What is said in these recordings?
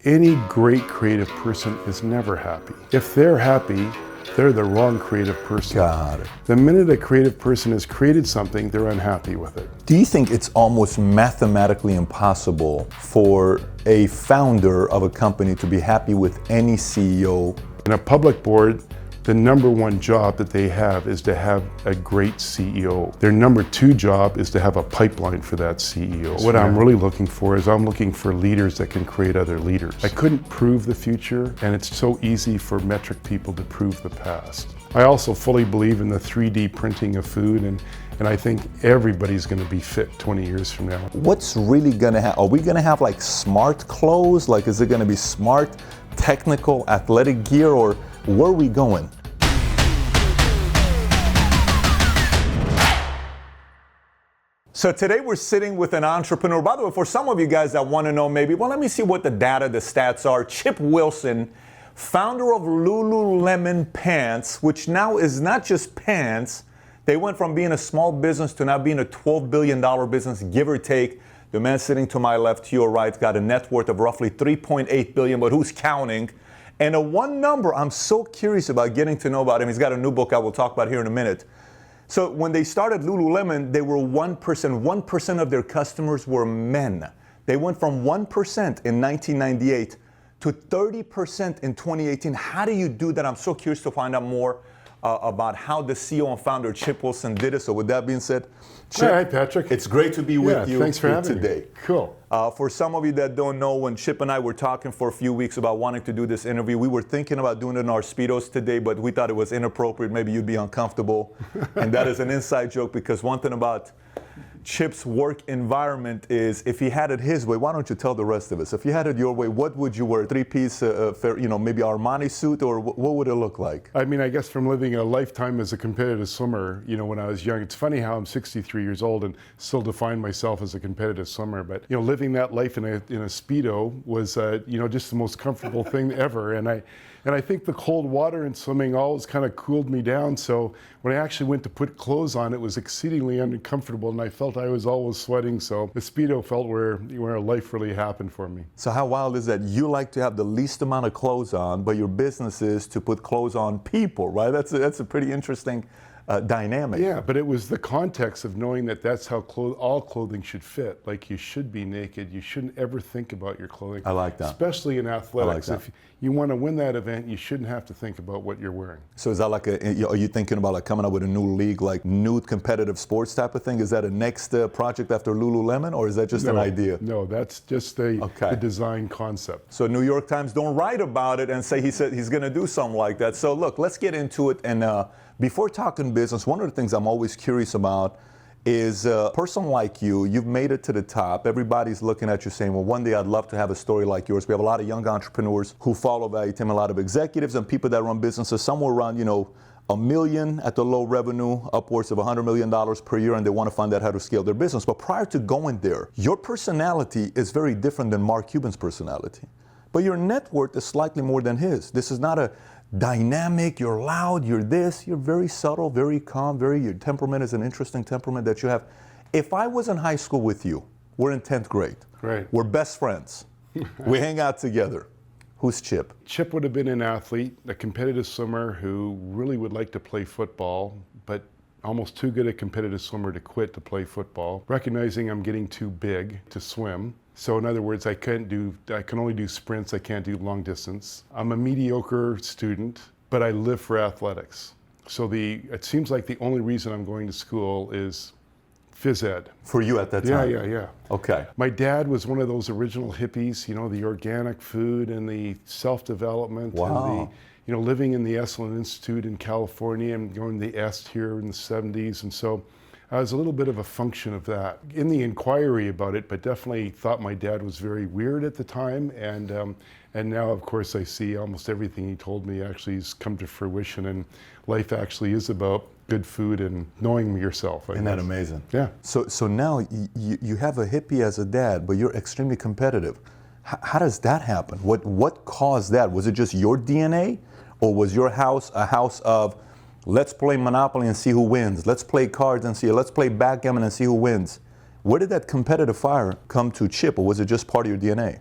Any great creative person is never happy. If they're happy, they're the wrong creative person. Got it. The minute a creative person has created something, they're unhappy with it. Do you think it's almost mathematically impossible for a founder of a company to be happy with any CEO? In a public board, the number one job that they have is to have a great CEO. Their number two job is to have a pipeline for that CEO. What I'm really looking for is I'm looking for leaders that can create other leaders. I couldn't prove the future, and it's so easy for metric people to prove the past. I also fully believe in the 3D printing of food, and I think everybody's going to be fit 20 years from now. What's really going to happen? Are we going to have like smart clothes? Like, is it going to be smart, technical, athletic gear, or where are we going? So today we're sitting with an entrepreneur. By the way, for some of you guys that want to know maybe, well, let me see what the data, the stats are. Chip Wilson, founder of Lululemon Pants, which now is not just pants. They went from being a small business to now being a $12 billion business, give or take. The man sitting to my left, to your right, got a net worth of roughly $3.8 billion, but who's counting? And a one number I'm so curious about getting to know about him. He's got a new book I will talk about here in a minute. So when they started Lululemon, they were 1%. 1% of their customers were men. They went from 1% in 1998 to 30% in 2018. How do you do that? I'm so curious to find out more about how the CEO and founder Chip Wilson did it. So with that being said, Chip, hi, Patrick. It's great to be with you thanks for having today. Me. Cool. For some of you that don't know, when Chip and I were talking for a few weeks about wanting to do this interview, we were thinking about doing it in our Speedos today, but we thought it was inappropriate. Maybe you'd be uncomfortable. And that is an inside joke, because one thing about Chip's work environment is, if he had it his way, why don't you tell the rest of us? If you had it your way, what would you wear? A three-piece, maybe Armani suit, or what would it look like? I mean, I guess from living a lifetime as a competitive swimmer, when I was young, it's funny how I'm 63 years old and still define myself as a competitive swimmer. But, living that life in a Speedo was, just the most comfortable thing ever. And I think the cold water and swimming always kind of cooled me down. So when I actually went to put clothes on, it was exceedingly uncomfortable, and I felt I was always sweating. So the Speedo felt where life really happened for me. So how wild is that? You like to have the least amount of clothes on, but your business is to put clothes on people, right? That's a pretty interesting dynamic. Yeah, but it was the context of knowing that that's how all clothing should fit. Like, you should be naked. You shouldn't ever think about your clothing. I like that. Especially in athletics. I like that. If you want to win that event, you shouldn't have to think about what you're wearing. So is that like are you thinking about like coming up with a new league, like nude competitive sports type of thing? Is that a next project after Lululemon, or is that just an idea? No, that's just the design concept. So New York Times don't write about it and say he said he's going to do something like that. So look, let's get into it. And before talking business, one of the things I'm always curious about is a person like you. You've made it to the top. Everybody's looking at you saying, well, one day I'd love to have a story like yours. We have a lot of young entrepreneurs who follow Valuetainment, a lot of executives and people that run businesses somewhere around, $1 million at the low revenue, upwards of $100 million per year, and they want to find out how to scale their business. But prior to going there, your personality is very different than Mark Cuban's personality. But your net worth is slightly more than his. This is not a dynamic, you're loud, you're this. You're very subtle, very calm, your temperament is an interesting temperament that you have. If I was in high school with you, we're in 10th grade. Right. We're best friends. We hang out together. Who's Chip? Chip would have been an athlete, a competitive swimmer who really would like to play football, but almost too good a competitive swimmer to quit to play football, recognizing I'm getting too big to swim. So in other words, I can only do sprints, I can't do long distance. I'm a mediocre student, but I live for athletics. So it seems like the only reason I'm going to school is phys ed. For you at that time? Yeah. Okay. My dad was one of those original hippies, the organic food and the self-development. Wow. And living in the Esalen Institute in California and going to the Est here in the 70s. And so I was a little bit of a function of that. In the inquiry about it, but definitely thought my dad was very weird at the time. And now, of course, I see almost everything he told me actually has come to fruition. And life actually is about good food and knowing yourself. Isn't that amazing? Yeah. So now you have a hippie as a dad, but you're extremely competitive. How does that happen? What caused that? Was it just your DNA? Or was your house a house of, let's play Monopoly and see who wins. Let's play cards and see, let's play backgammon and see who wins. Where did that competitive fire come to, Chip, or was it just part of your DNA?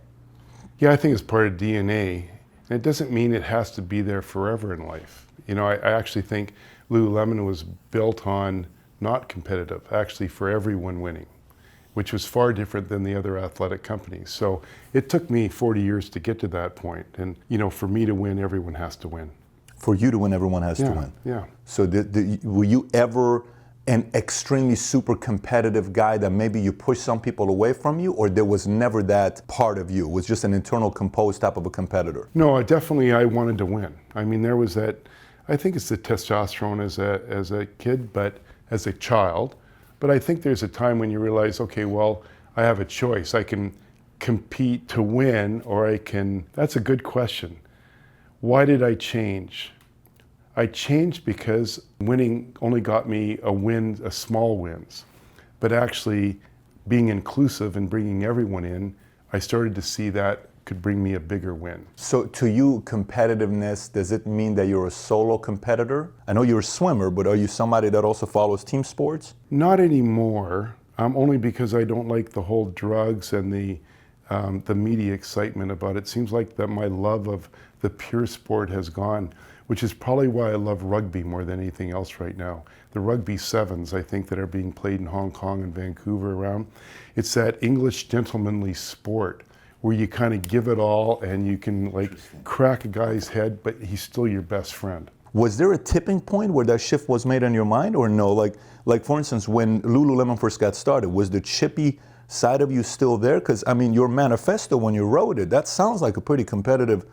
Yeah, I think it's part of DNA. And it doesn't mean it has to be there forever in life. You know, I actually think Lululemon was built on not competitive, actually for everyone winning, which was far different than the other athletic companies. So it took me 40 years to get to that point. And, you know, for me to win, everyone has to win. For you to win, everyone has to win. Yeah. So were you ever an extremely super competitive guy that maybe you pushed some people away from you, or there was never that part of you? It was just an internal composed type of a competitor? No, I wanted to win. I mean, there was that, I think it's the testosterone as a kid, but as a child. But I think there's a time when you realize, okay, well, I have a choice. I can compete to win, or I can, that's a good question. Why did I change? I changed because winning only got me a small wins. But actually being inclusive and bringing everyone in, I started to see that could bring me a bigger win. So to you, competitiveness, does it mean that you're a solo competitor? I know you're a swimmer, but are you somebody that also follows team sports? Not anymore, only because I don't like the whole drugs and the media excitement about it. Seems like that my love of the pure sport has gone, which is probably why I love rugby more than anything else right now. The rugby sevens, I think, that are being played in Hong Kong and Vancouver around, it's that English gentlemanly sport where you kind of give it all and you can like crack a guy's head, but he's still your best friend. Was there a tipping point where that shift was made in your mind, or no? Like for instance, when Lululemon first got started, was the chippy side of you still there? Because I mean, your manifesto, when you wrote it, that sounds like a pretty competitive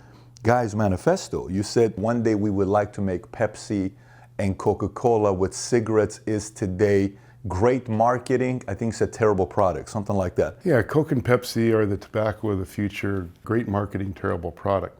guy's manifesto. You said one day we would like to make Pepsi and Coca-Cola what cigarettes is today. Great marketing, I think it's a terrible product, something like that. Yeah, Coke and Pepsi are the tobacco of the future. Great marketing, terrible product.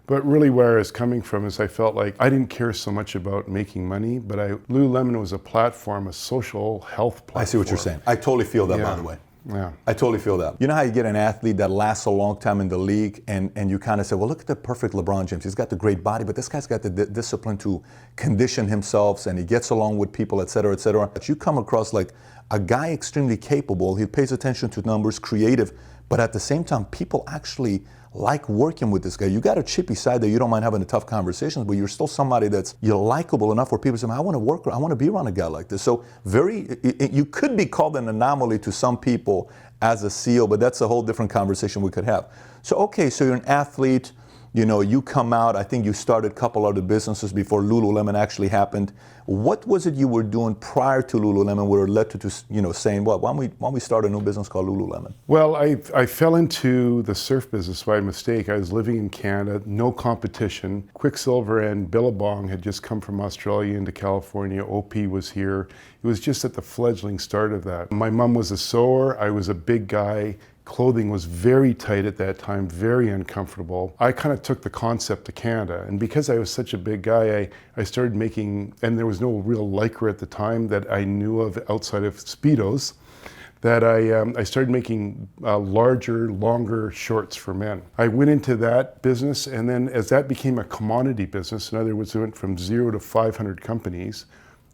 But really where I was coming from is I felt like I didn't care so much about making money, but Lululemon was a platform, a social health platform. I see what you're saying. I totally feel that, by the way. Yeah. I totally feel that. You know how you get an athlete that lasts a long time in the league and you kind of say, well, look at the perfect LeBron James. He's got the great body, but this guy's got the discipline to condition himself and he gets along with people, et cetera, et cetera. But you come across like a guy extremely capable. He pays attention to numbers, creative, but at the same time, people actually like working with this guy. You got a chippy side that you don't mind having the tough conversations, but you're still somebody you're likable enough where people say, I want to work, I want to be around a guy like this. So you could be called an anomaly to some people as a CEO, but that's a whole different conversation we could have. So, okay, so you're an athlete, you know, you come out, I think you started a couple other businesses before Lululemon actually happened. What was it you were doing prior to Lululemon where it led to saying, well, why don't we start a new business called Lululemon? Well, I fell into the surf business by mistake. I was living in Canada, no competition. Quicksilver and Billabong had just come from Australia into California. OP was here. It was just at the fledgling start of that. My mom was a sewer. I was a big guy. Clothing was very tight at that time, very uncomfortable. I kind of took the concept to Canada, and because I was such a big guy, I started making, and there was no real LYCRA at the time that I knew of outside of Speedos, that I started making larger, longer shorts for men. I went into that business, and then as that became a commodity business, in other words, it went from 0 to 500 companies,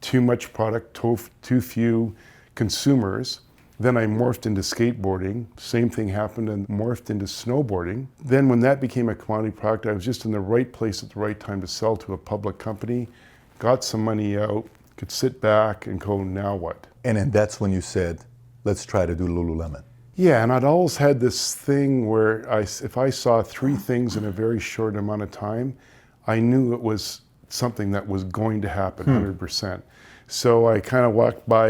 too much product, too few consumers. Then I morphed into skateboarding. Same thing happened and morphed into snowboarding. Then when that became a commodity product, I was just in the right place at the right time to sell to a public company, got some money out, could sit back and go, now what? And then that's when you said, let's try to do Lululemon. Yeah, and I'd always had this thing where if I saw 3 things in a very short amount of time, I knew it was something that was going to happen 100%. So I kind of walked by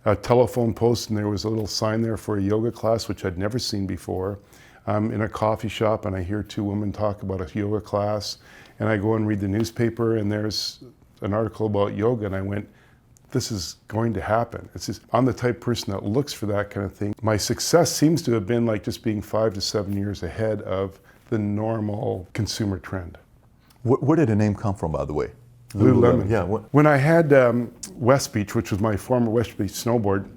a telephone post and there was a little sign there for a yoga class, which I'd never seen before. I'm in a coffee shop and I hear 2 women talk about a yoga class, and I go and read the newspaper and there's an article about yoga, and I went, this is going to happen. It's just, I'm the type of person that looks for that kind of thing. My success seems to have been like just being 5 to 7 years ahead of the normal consumer trend. Where did the name come from, by the way? Lululemon. Yeah. When I had West Beach, which was my former West Beach snowboard,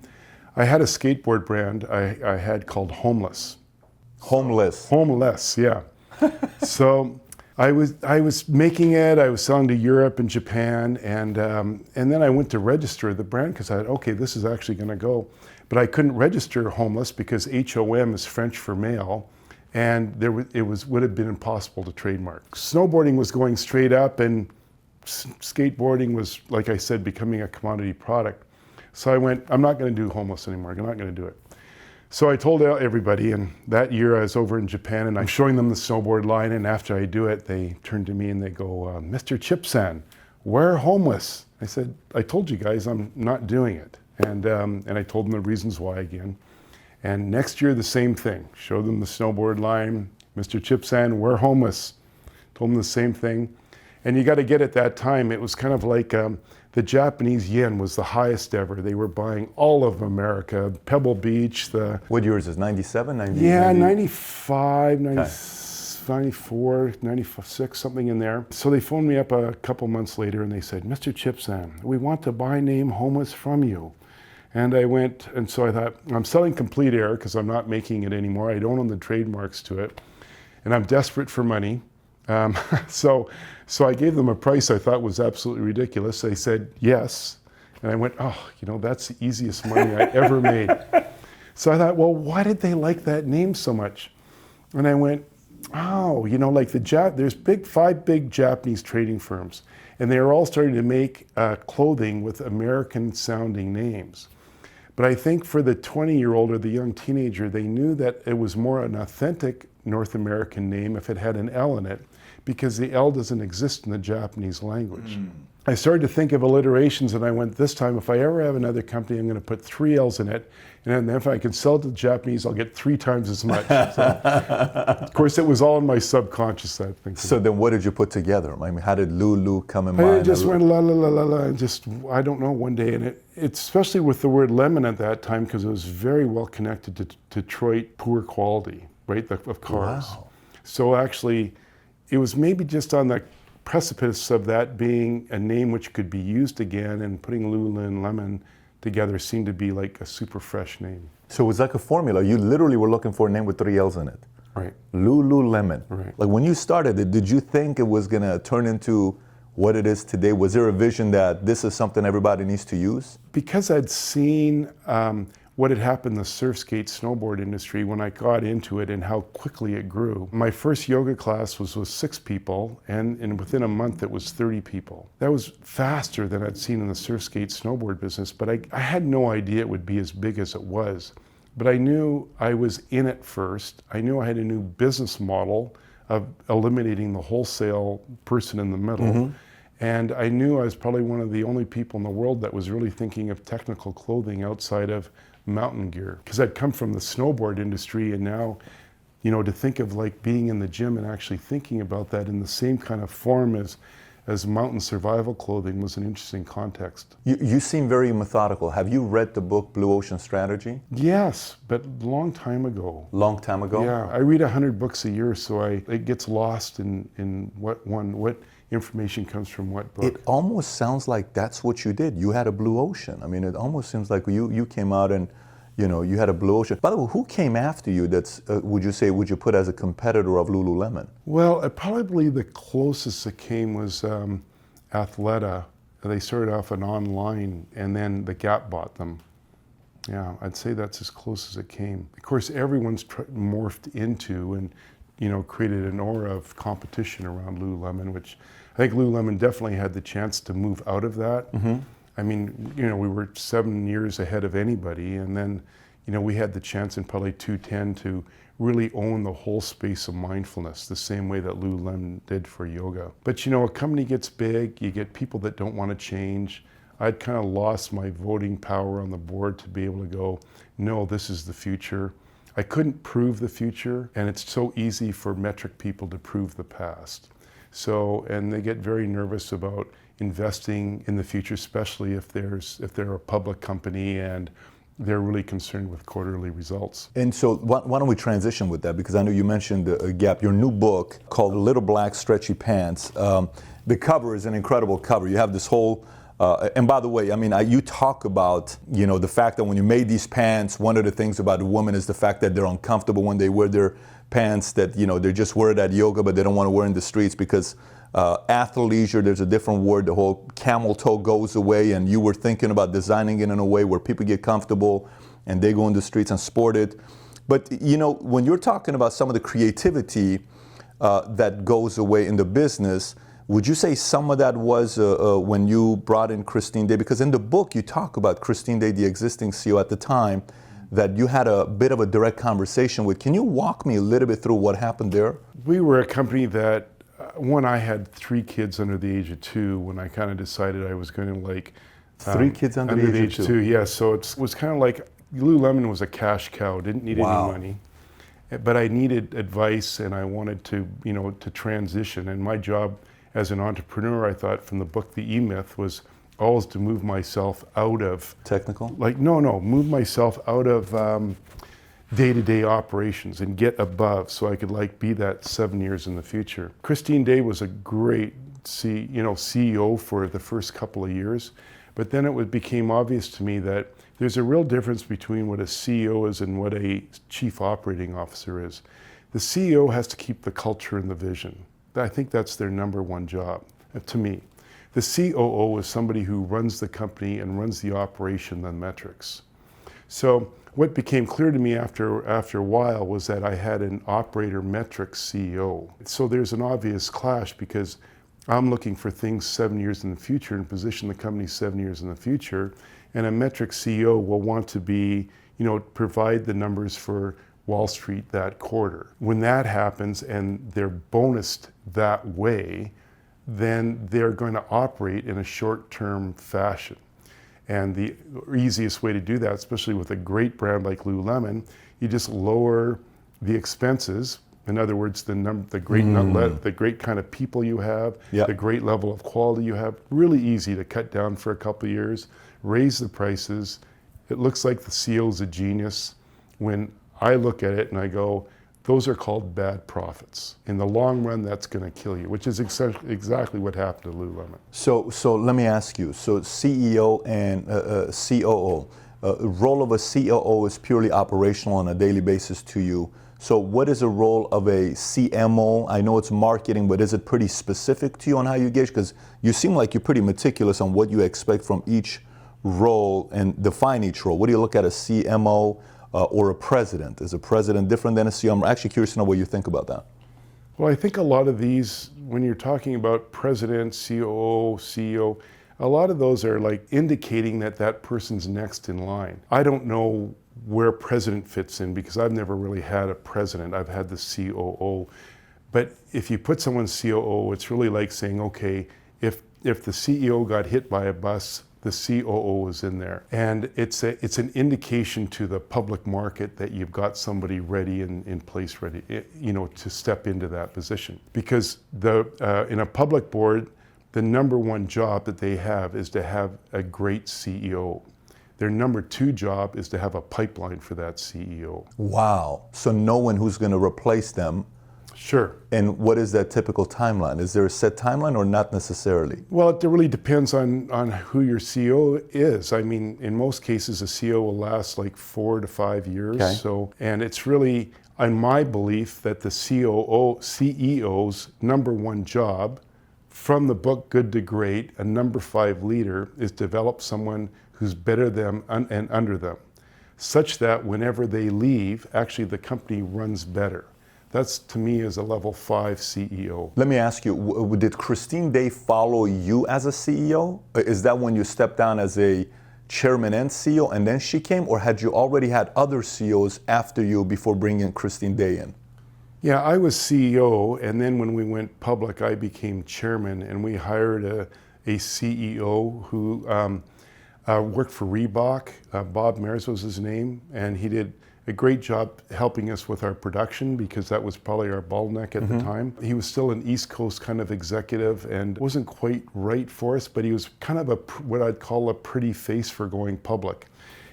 I had a skateboard brand I had called Homeless. Homeless, yeah. So I was making it. I was selling to Europe and Japan, and then I went to register the brand because I thought, okay, this is actually going to go. But I couldn't register Homeless because HOM is French for male, and would have been impossible to trademark. Snowboarding was going straight up, and skateboarding was, like I said, becoming a commodity product. So I went, I'm not going to do homeless anymore. I'm not going to do it. So I told everybody, and that year I was over in Japan, and I'm showing them the snowboard line, and after I do it, they turn to me and they go, Mr. Chip-san, we're homeless. I said, I told you guys I'm not doing it. And I told them the reasons why again. And next year, the same thing. Showed them the snowboard line. Mr. Chip-san, we're homeless. Told them the same thing. And you got to get at that time, it was kind of like the Japanese yen was the highest ever. They were buying all of America, Pebble Beach. What year is this, 97, 90? Yeah, 95, 94, 96, something in there. So they phoned me up a couple months later and they said, Mr. Chip-san, we want to buy name homeless from you. And I went, and so I thought, I'm selling Complete Air because I'm not making it anymore. I don't own the trademarks to it. And I'm desperate for money. So I gave them a price I thought was absolutely ridiculous. They said yes. And I went, oh, that's the easiest money I ever made. So I thought, well, why did they like that name so much? And I went, oh, like there's five big Japanese trading firms. And they are all starting to make clothing with American sounding names. But I think for the 20-year-old or the young teenager, they knew that it was more an authentic North American name if it had an L in it, because the L doesn't exist in the Japanese language. I started to think of alliterations, and I went, this time, if I ever have another company, I'm going to put 3 L's in it, and then if I can sell it to the Japanese, I'll get 3 times as much. So, of course, it was all in my subconscious, that thing. So then what did you put together? I mean, how did Lulu come in mind? I just went la la la la la, and just, I don't know, one day, and it's especially with the word lemon at that time, because it was very well connected to Detroit poor quality, right, of cars. Wow. So actually, it was maybe just on the precipice of that being a name which could be used again, and putting Lululemon together seemed to be like a super fresh name. So it was like a formula. You literally were looking for a name with 3 L's in it. Right. Lululemon. Right. Like when you started it, did you think it was going to turn into what it is today? Was there a vision that this is something everybody needs to use? Because I'd seen what had happened in the surf skate snowboard industry when I got into it and how quickly it grew. My first yoga class was with 6 people, and within a month it was 30 people. That was faster than I'd seen in the surf skate snowboard business, but I had no idea it would be as big as it was. But I knew I was in it first. I knew I had a new business model of eliminating the wholesale person in the middle. Mm-hmm. And I knew I was probably one of the only people in the world that was really thinking of technical clothing outside of mountain gear. Because I'd come from the snowboard industry, and now, to think of like being in the gym and actually thinking about that in the same kind of form as mountain survival clothing was an interesting context. You seem very methodical. Have you read the book Blue Ocean Strategy? Yes, but long time ago. Long time ago? Yeah, I read 100 books a year, so it gets lost in what information comes from what book. It almost sounds like that's what you did. You had a blue ocean. I mean, it almost seems like you came out and, you had a blue ocean. By the way, who came after you that's, would you put as a competitor of Lululemon? Well, probably the closest it came was Athleta. They started off an online, and then the Gap bought them. Yeah, I'd say that's as close as it came. Of course, everyone's morphed into and created an aura of competition around Lululemon, which I think Lululemon definitely had the chance to move out of that. Mm-hmm. I mean, we were 7 years ahead of anybody, and then, we had the chance in probably 2010 to really own the whole space of mindfulness, the same way that Lululemon did for yoga. But a company gets big, you get people that don't want to change. I'd kind of lost my voting power on the board to be able to go, no, this is the future. I couldn't prove the future, and it's so easy for metric people to prove the past. So, and they get very nervous about investing in the future, especially if they're a public company and they're really concerned with quarterly results. And so why don't we transition with that? Because I know you mentioned Gap, your new book called Little Black Stretchy Pants. The cover is an incredible cover. You have this whole, and by the way, I mean, you talk about, the fact that when you made these pants, one of the things about the women is the fact that they're uncomfortable when they wear their pants, that, they just wear it at yoga, but they don't want to wear in the streets because athleisure, there's a different word, the whole camel toe goes away, and you were thinking about designing it in a way where people get comfortable and they go in the streets and sport it. But when you're talking about some of the creativity that goes away in the business, would you say some of that was when you brought in Christine Day? Because in the book you talk about Christine Day, the existing CEO at the time, that you had a bit of a direct conversation with. Can you walk me a little bit through what happened there? We were a company that, I had 3 kids under the age of 2 when I kind of decided I was going to 3 kids under the age of 2? Yeah, so it was kind of like Lululemon was a cash cow, didn't need any money. But I needed advice and I wanted to, to transition. And my job as an entrepreneur, I thought from the book, The E-Myth, was always to move myself out of... Technical? Move myself out of day-to-day operations and get above so I could be that 7 years in the future. Christine Day was a great CEO for the first couple of years, but then it became obvious to me that there's a real difference between what a CEO is and what a chief operating officer is. The CEO has to keep the culture and the vision. I think that's their number one job, to me. The COO is somebody who runs the company and runs the operation and metrics. So what became clear to me after a while was that I had an operator metrics CEO. So there's an obvious clash because I'm looking for things 7 years in the future and position the company 7 years in the future. And a metrics CEO will want to be, provide the numbers for Wall Street that quarter. When that happens and they're bonused that way, then they're going to operate in a short-term fashion. And the easiest way to do that, especially with a great brand like Lululemon, you just lower the expenses. In other words, the great kind of people you have, the great level of quality you have, really easy to cut down for a couple of years, raise the prices. It looks like the CEO is a genius. When I look at it and I go, those are called bad profits. In the long run, that's going to kill you, which is exactly what happened to Lululemon. So let me ask you, so CEO and COO, role of a COO is purely operational on a daily basis to you. So what is the role of a CMO? I know it's marketing, but is it pretty specific to you on how you gauge? Because you seem like you're pretty meticulous on what you expect from each role and define each role. What do you look at a CMO or a president? Is a president different than a CEO? I'm actually curious to know what you think about that. Well, I think a lot of these, when you're talking about president, COO, CEO, a lot of those are indicating that person's next in line. I don't know where president fits in because I've never really had a president. I've had the COO. But if you put someone COO, it's really like saying, okay, if the CEO got hit by a bus, the COO is in there. And it's an indication to the public market that you've got somebody ready and in place ready, to step into that position. Because in a public board, the number one job that they have is to have a great CEO. Their number 2 job is to have a pipeline for that CEO. Wow. So no one who's going to replace them. Sure. And what is that typical timeline? Is there a set timeline or not necessarily? Well, it really depends on who your CEO is. I mean, in most cases, a CEO will last 4 to 5 years. Okay. So, and it's really, in my belief, that the CEO's number one job, from the book Good to Great, a number 5 leader, is develop someone who's better than and under them, such that whenever they leave, actually the company runs better. That's, to me, is a level 5 CEO. Let me ask you, did Christine Day follow you as a CEO? Is that when you stepped down as a chairman and CEO and then she came, or had you already had other CEOs after you before bringing Christine Day in? Yeah, I was CEO, and then when we went public, I became chairman, and we hired a CEO who worked for Reebok. Bob Mares was his name, and he did a great job helping us with our production because that was probably our bottleneck at the time. He was still an East Coast kind of executive and wasn't quite right for us, but he was kind of what I'd call a pretty face for going public.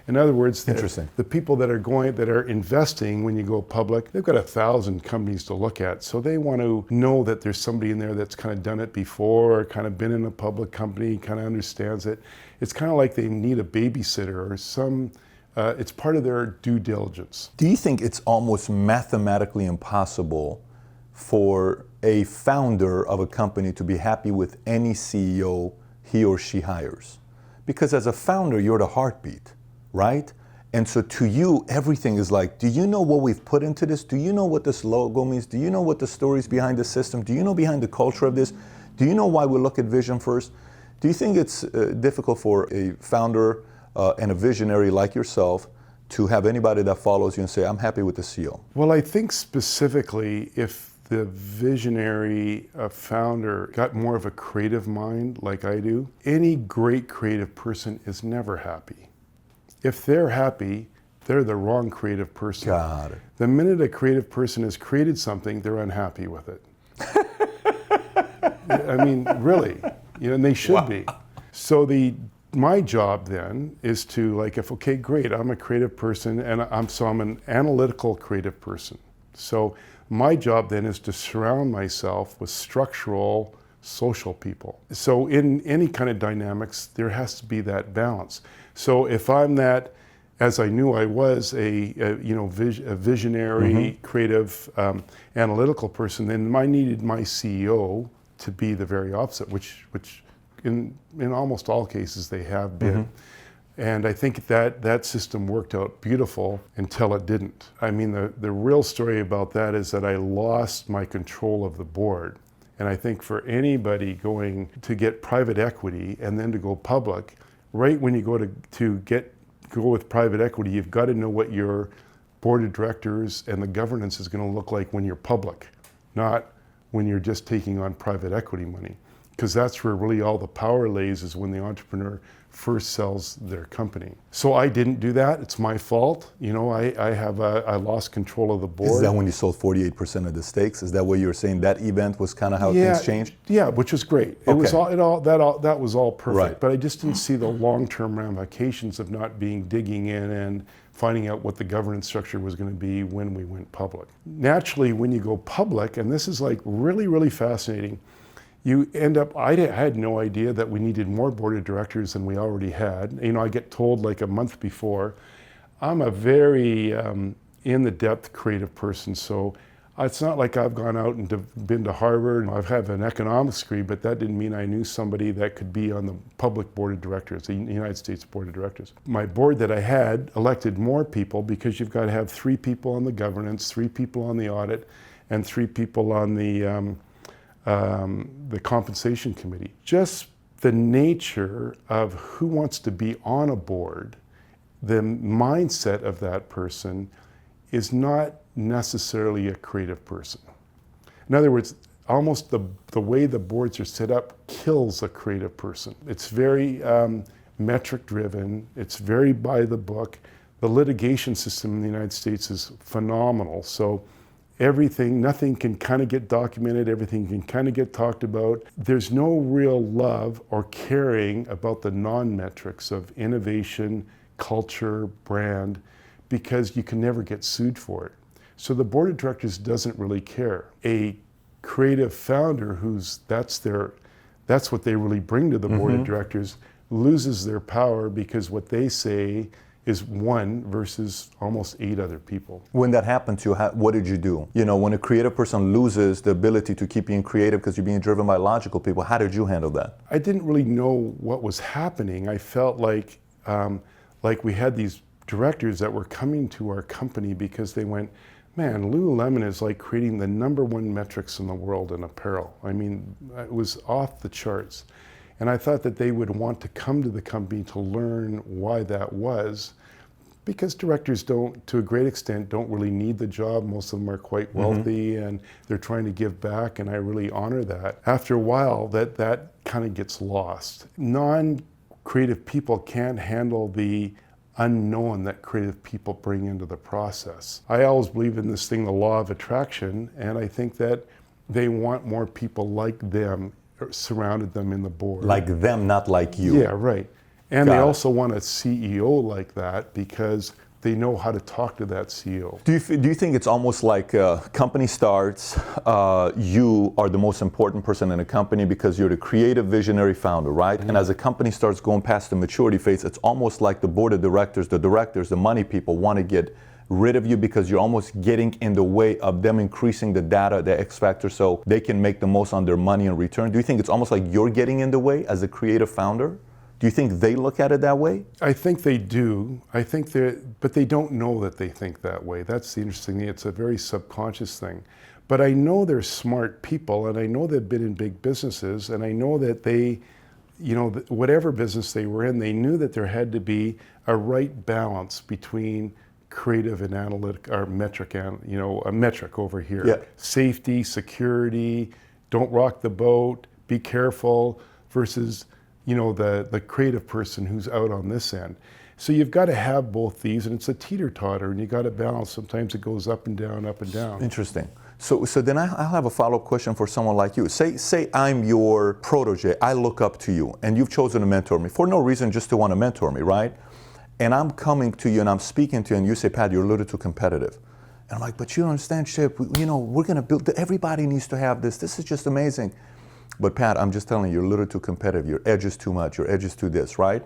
In other words, the people that are investing when you go public, they've got 1,000 companies to look at. So they want to know that there's somebody in there that's kind of done it before, kind of been in a public company, kind of understands it. It's kind of like they need a babysitter or some, it's part of their due diligence. Do you think it's almost mathematically impossible for a founder of a company to be happy with any CEO he or she hires? Because as a founder, you're the heartbeat, right? And so to you, everything is like, do you know what we've put into this? Do you know what this logo means? Do you know what the stories behind the system? Do you know behind the culture of this? Do you know why we look at vision first? Do you think it's difficult for a founder and a visionary like yourself to have anybody that follows you and say, I'm happy with the CEO? Well, I think specifically if the visionary founder got more of a creative mind like I do, any great creative person is never happy. If they're happy, they're the wrong creative person. Got it. The minute a creative person has created something, they're unhappy with it. I mean, really, and they should be. So my job then is to okay, great, I'm a creative person, and I'm an analytical creative person. So my job then is to surround myself with structural, social people. So in any kind of dynamics, there has to be that balance. So if I'm that, as I knew I was, a visionary, creative, analytical person, then I needed my CEO to be the very opposite, which in almost all cases they have been. And I think that system worked out beautiful until it didn't. I mean, the real story about that is that I lost my control of the board. And I think for anybody going to get private equity and then to go public, right when you go go with private equity, you've got to know what your board of directors and the governance is going to look like when you're public, not when you're just taking on private equity money. Because that's where really all the power lays, is when the entrepreneur first sells their company. So I didn't do that. It's my fault. I lost control of the board. Is that when you sold 48% of the stakes? Is that what you were saying? That event was kind of how things changed? Yeah, which was great. It was that was all perfect. Right. But I just didn't see the long-term ramifications of not digging in and finding out what the governance structure was going to be when we went public. Naturally, when you go public, and this is really, really fascinating, you end up, I had no idea that we needed more board of directors than we already had. I get told a month before. I'm a very in-the-depth creative person, so it's not like I've gone out and been to Harvard. I have an economics degree, but that didn't mean I knew somebody that could be on the public board of directors, the United States board of directors. My board that I had elected more people, because you've got to have 3 people on the governance, 3 people on the audit, and 3 people on the compensation committee. Just the nature of who wants to be on a board, the mindset of that person is not necessarily a creative person. In other words, almost the way the boards are set up kills a creative person. It's very metric driven, it's very by the book. The litigation system in the United States is phenomenal. So nothing can kind of get documented, everything can kind of get talked about. There's no real love or caring about the non-metrics of innovation, culture, brand, because you can never get sued for it. So the board of directors doesn't really care. A creative founder that's what they really bring to the board of directors, loses their power because what they say is 1 versus almost 8 other people. When that happened to you, what did you do? When a creative person loses the ability to keep being creative because you're being driven by logical people, how did you handle that? I didn't really know what was happening. I felt like we had these directors that were coming to our company because they went, man, Lululemon is creating the #1 metrics in the world in apparel. I mean, it was off the charts. And I thought that they would want to come to the company to learn why that was, because directors to a great extent, don't really need the job. Most of them are quite wealthy and they're trying to give back, and I really honor that. After a while, that kind of gets lost. Non-creative people can't handle the unknown that creative people bring into the process. I always believe in this thing, the law of attraction, and I think that they want more people like them surrounded them in the board. Like them, not like you. Yeah, right. And they also want a CEO like that because they know how to talk to that CEO. Do you think it's almost like a company starts, you are the most important person in a company because you're the creative visionary founder, right? And as a company starts going past the maturity phase, it's almost like the board of directors, the money people want to get rid of you because you're almost getting in the way of them increasing the data, the X factor, so they can make the most on their money in return. Do you think it's almost like you're getting in the way as a creative founder? Do you think they look at it that way? I think they do. I think but they don't know that they think that way. That's the interesting thing. It's a very subconscious thing. But I know they're smart people, and I know they've been in big businesses, and I know that they, whatever business they were in, they knew that there had to be a right balance between creative and analytic, or metric, and a metric over here. Yeah. Safety, security, don't rock the boat, be careful, versus the creative person who's out on this end. So you've got to have both these, and it's a teeter-totter, and you got to balance. Sometimes it goes up and down, up and down. Interesting. So then I'll have a follow-up question for someone like you. Say I'm your protege. I look up to you, and you've chosen to mentor me for no reason, just to want to mentor me, right? And I'm coming to you, and I'm speaking to you, and you say, Pat, you're a little too competitive. And I'm like, but you don't understand, Chip. We're going to build. Everybody needs to have this. This is just amazing. But Pat, I'm just telling you, you're a little too competitive. Your edge is too much. Your edge is too this, right?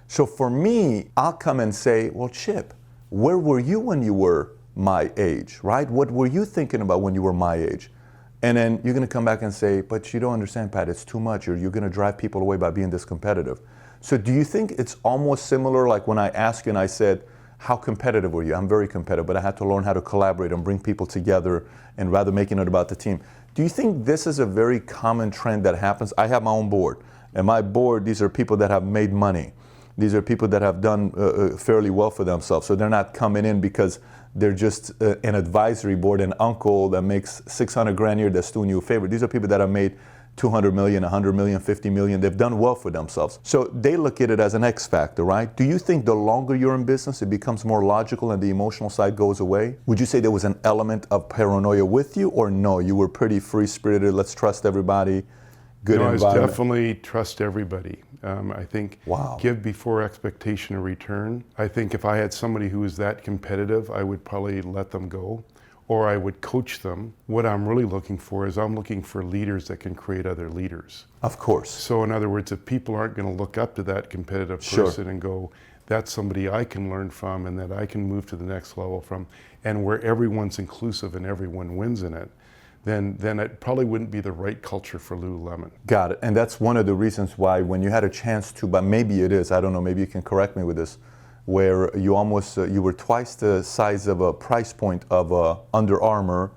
So for me, I'll come and say, well, Chip, where were you when you were my age, right? What were you thinking about when you were my age? And then you're going to come back and say, but you don't understand, Pat, it's too much. You're going to drive people away by being this competitive. So do you think it's almost similar, like when I asked you and I said, how competitive were you? I'm very competitive, but I had to learn how to collaborate and bring people together and rather making it about the team. Do you think this is a very common trend that happens? I have my own board, and my board, these are people that have made money. These are people that have done fairly well for themselves. So they're not coming in because they're just an advisory board, an uncle that makes 600 grand a year that's doing you a favor. These are people that have made 200 million, 100 million, 50 million. They've done well for themselves. So they look at it as an X factor, right? Do you think the longer you're in business, it becomes more logical and the emotional side goes away? Would you say there was an element of paranoia with you, or no, you were pretty free-spirited, let's trust everybody, good environment? No, I definitely trust everybody. I think Wow. Give before expectation a return. I think if I had somebody who was that competitive, I would probably let them go, or I would coach them. What I'm really looking for is I'm looking for leaders that can create other leaders. Of course. So in other words, if people aren't going to look up to that competitive person and go, that's somebody I can learn from and that I can move to the next level from, and where everyone's inclusive and everyone wins in it, then it probably wouldn't be the right culture for Lululemon. Got it. And that's one of the reasons why when you had a chance to, but maybe it is, I don't know, maybe you can correct me with this, where you almost, you were twice the size of a price point of Under Armour,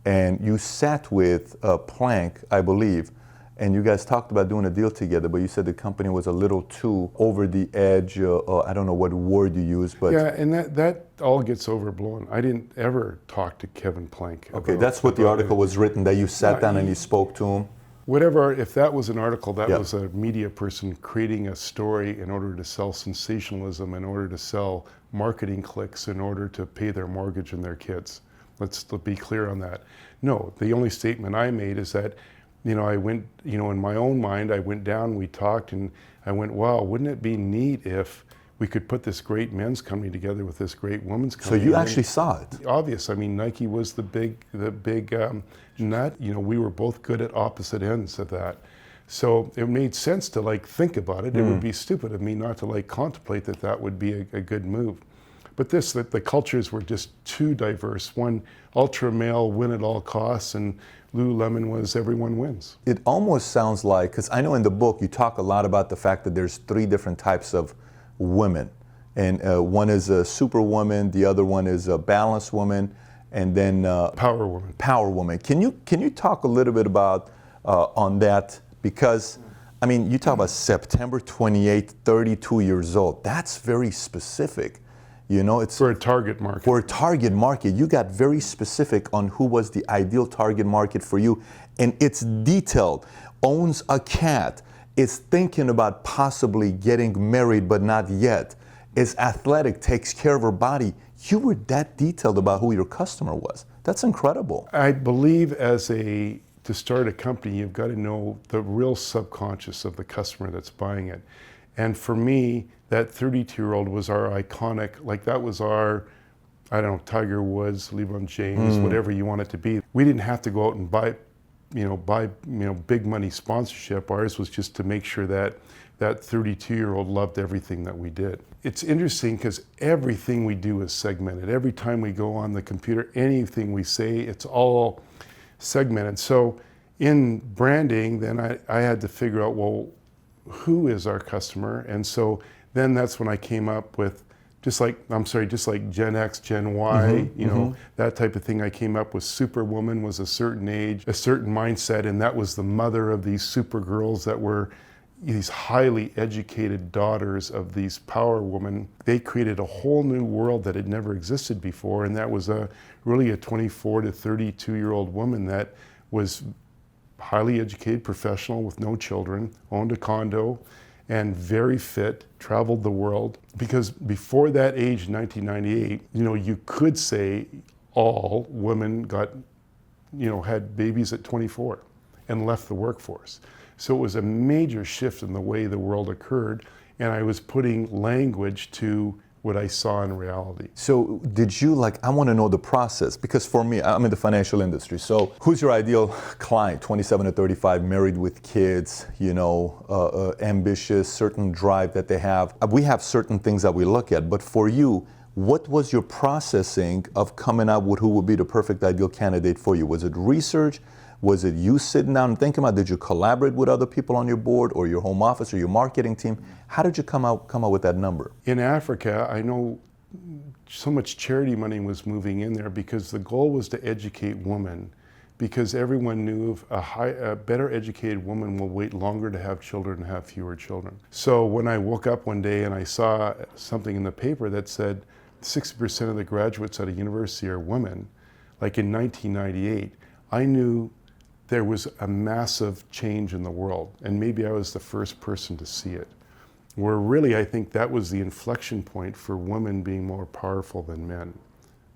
and you sat with Plank, I believe, and you guys talked about doing a deal together, but you said the company was a little too over the edge. I don't know what word you used, but... Yeah, and that all gets overblown. I didn't ever talk to Kevin Plank. Okay, that's what the article was written, that you sat down and you spoke to him? Whatever, if that was an article, that Yep. was a media person creating a story in order to sell sensationalism, in order to sell marketing clicks, in order to pay their mortgage and their kids. Let's be clear on that. No, the only statement I made is that, I went, in my own mind, I went down, we talked, and I went, wow, wouldn't it be neat if we could put this great men's company together with this great women's So company? you actually saw it? Obvious. I mean, Nike was the big nut. We were both good at opposite ends of that. So it made sense to think about it. It would be stupid of me not to contemplate that would be a good move. But the cultures were just too diverse. One, ultra male, win at all costs, and Lululemon was everyone wins. It almost sounds like, because I know in the book you talk a lot about the fact that there's 3 different types of women. And one is a superwoman, the other one is a balanced woman, and then Power woman. Power woman. Can you talk a little bit about on that? Because you talk about September 28th, 32 years old. That's very specific. It's For a target market. for a target market. You got very specific on who was the ideal target market for you, and it's detailed. Owns a cat. Is thinking about possibly getting married but not yet, is athletic, takes care of her body. You were that detailed about who your customer was. That's incredible. I believe to start a company, you've got to know the real subconscious of the customer that's buying it. And for me, that 32-year-old was our iconic, that was our, I don't know, Tiger Woods, LeBron James, whatever you want it to be. We didn't have to go out and buy big money sponsorship. Ours was just to make sure that 32-year-old loved everything that we did. It's interesting because everything we do is segmented. Every time we go on the computer, anything we say, it's all segmented. So in branding, then I had to figure out, well, who is our customer? And so then that's when I came up with, just like Gen X, Gen Y, that type of thing. I came up with Superwoman was a certain age, a certain mindset, and that was the mother of these super girls that were these highly educated daughters of these power women. They created a whole new world that had never existed before, and that was really a 24 to 32-year-old woman that was highly educated, professional with no children, owned a condo, and very fit, traveled the world. Because before that age, 1998, you could say all women got, had babies at 24 and left the workforce. So it was a major shift in the way the world occurred, and I was putting language to what I saw in reality. So did you I want to know the process, because for me, I'm in the financial industry. So who's your ideal client? 27 to 35, married with kids, ambitious, certain drive that they have. We have certain things that we look at, but for you, what was your processing of coming up with who would be the perfect ideal candidate for you? Was it research? Was it you sitting down and thinking about, did you collaborate with other people on your board or your home office or your marketing team? How did you come up with that number? In Africa, I know so much charity money was moving in there because the goal was to educate women, because everyone knew a better educated woman will wait longer to have children and have fewer children. So when I woke up one day and I saw something in the paper that said 60% of the graduates at a university are women, like in 1998, I knew there was a massive change in the world, and maybe I was the first person to see it. Where really I think that was the inflection point for women being more powerful than men.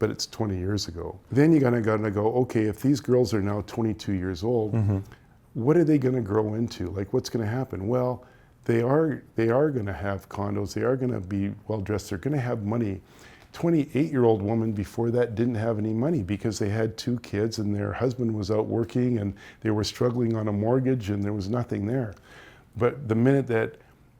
But it's 20 years ago. Then you're gonna go, okay, if these girls are now 22 years old, what are they gonna grow into? What's gonna happen? Well, they are gonna have condos, they are gonna be well-dressed, they're gonna have money. 28-year-old woman before that didn't have any money because they had 2 kids and their husband was out working and they were struggling on a mortgage and there was nothing there. But the minute that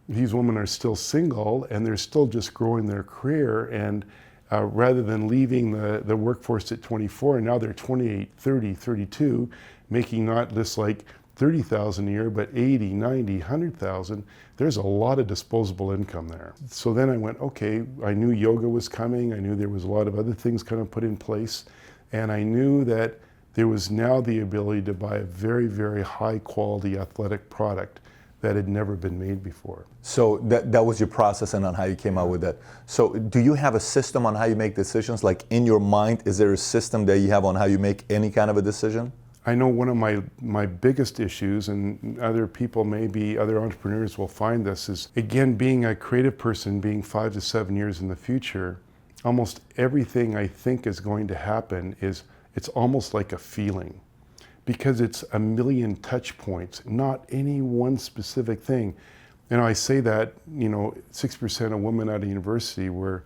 these women are still single and they're still just growing their career, and rather than leaving the workforce at 24, and now they're 28, 30, 32, making not just $30,000 a year, but 80, 90, 100,000, there's a lot of disposable income there. So then I went, okay, I knew yoga was coming, I knew there was a lot of other things kind of put in place, and I knew that there was now the ability to buy a very, very high quality athletic product that had never been made before. So that was your process and on how you came out with that. So do you have a system on how you make decisions? In your mind, is there a system that you have on how you make any kind of a decision? I know one of my biggest issues, and other people, maybe other entrepreneurs will find this, is again, being a creative person, being 5 to 7 years in the future, almost everything I think is going to happen it's almost like a feeling, because it's a million touch points, not any one specific thing. I say that, 6% of women at a university were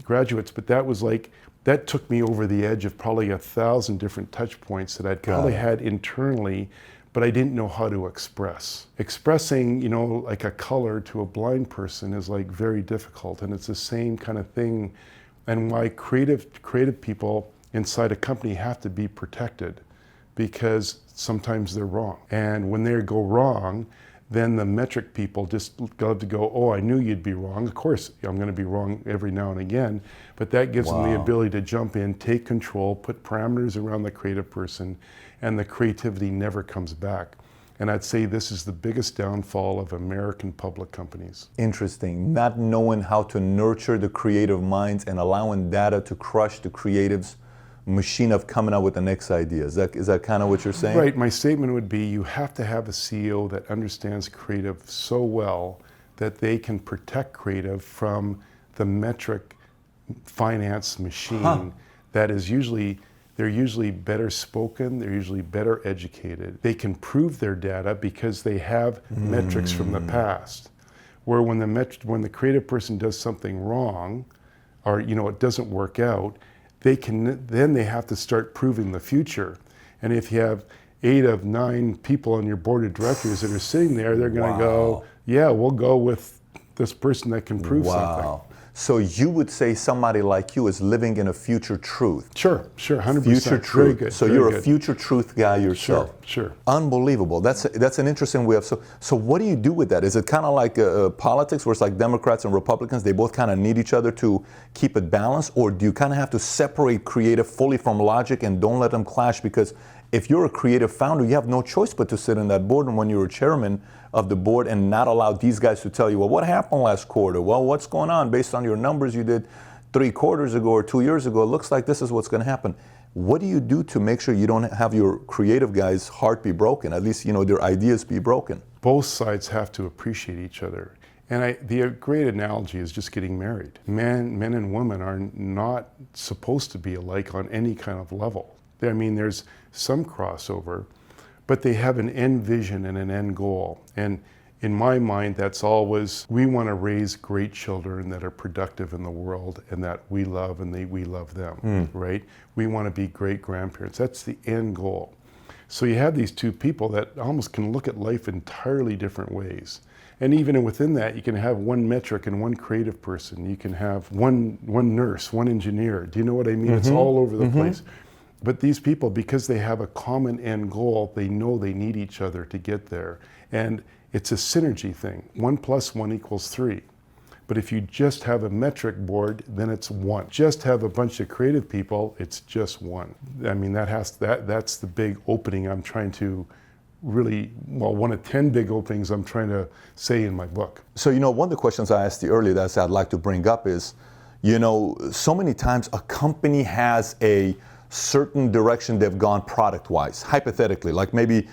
graduates, but that took me over the edge of probably 1,000 different touch points that I'd probably had internally, but I didn't know how to express. Expressing, like a color to a blind person is very difficult, and it's the same kind of thing. And why creative people inside a company have to be protected, because sometimes they're wrong. And when they go wrong, then the metric people just love to go, oh, I knew you'd be wrong. Of course, I'm going to be wrong every now and again, but that gives them the ability to jump in, take control, put parameters around the creative person, and the creativity never comes back. And I'd say this is the biggest downfall of American public companies. Interesting. Not knowing how to nurture the creative minds and allowing data to crush the creatives' machine of coming up with the next idea. Is that kind of what you're saying? Right. My statement would be you have to have a CEO that understands creative so well that they can protect creative from the metric finance machine that is they're usually better spoken, they're usually better educated. They can prove their data because they have metrics from the past. Where when the creative person does something wrong, or it doesn't work out, then they have to start proving the future. And if you have 8 of 9 people on your board of directors that are sitting there, they're going to go, yeah, we'll go with this person that can prove something. So you would say somebody like you is living in a future truth. Sure, 100%. Future truth. Very good. So very you're good. a future truth guy yourself. Sure. Unbelievable. That's an interesting way of. So what do you do with that? Is it kind of like politics, where it's like Democrats and Republicans, they both kind of need each other to keep it balanced, or do you kind of have to separate creative fully from logic and don't let them clash? Because if you're a creative founder, you have no choice but to sit in that boardroom when you're a chairman of the board and not allow these guys to tell you, well, what happened last quarter? Well, what's going on based on your numbers you did 3 quarters ago or 2 years ago? It looks like this is what's going to happen. What do you do to make sure you don't have your creative guys' heart be broken? At least, their ideas be broken. Both sides have to appreciate each other. And the great analogy is just getting married. Men and women are not supposed to be alike on any kind of level. I mean, there's some crossover, but they have an end vision and an end goal. And in my mind, that's always, we want to raise great children that are productive in the world and that we love and we love them, right? We want to be great grandparents. That's the end goal. So you have these two people that almost can look at life entirely different ways. And even within that, you can have one metric and one creative person. You can have one nurse, one engineer. Do you know what I mean? It's all over the place. But these people, because they have a common end goal, they know they need each other to get there. And it's a synergy thing. 1 + 1 = 3. But if you just have a metric board, then it's 1. Just have a bunch of creative people, it's just 1. I mean, that's the big opening I'm trying to really, one of 10 big openings I'm trying to say in my book. So, one of the questions I asked you earlier that I'd like to bring up is, so many times a company has a certain direction they've gone product-wise, hypothetically, like maybe,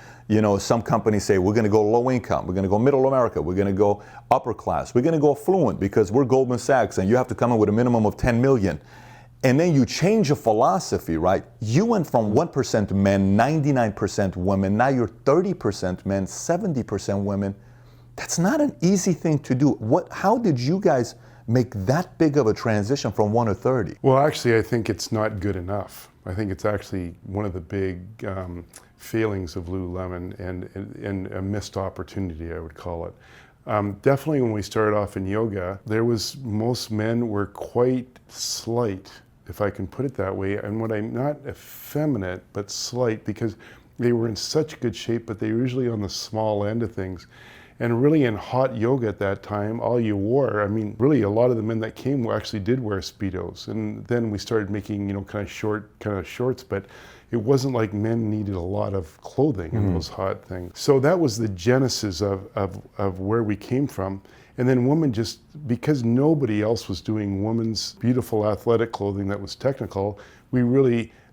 some companies say, we're going to go low income, we're going to go middle America, we're going to go upper class, we're going to go affluent because we're Goldman Sachs and you have to come in with a minimum of 10 million. And then you change your philosophy, right? You went from 1% men, 99% women, now you're 30% men, 70% women. That's not an easy thing to do. How did you guys make that big of a transition from 1 to 30? Well, actually, I think it's not good enough. I think it's actually one of the big failings of Lululemon and a missed opportunity, I would call it. Definitely when we started off in yoga, most men were quite slight, if I can put it that way. And what I'm not effeminate, but slight, because they were in such good shape, but they were usually on the small end of things. And really in hot yoga at that time, all you wore, I mean, really a lot of the men that came actually did wear Speedos. And then we started making, kind of shorts, but it wasn't like men needed a lot of clothing in those hot things. So that was the genesis of where we came from. And then women just, because nobody else was doing women's beautiful athletic clothing that was technical,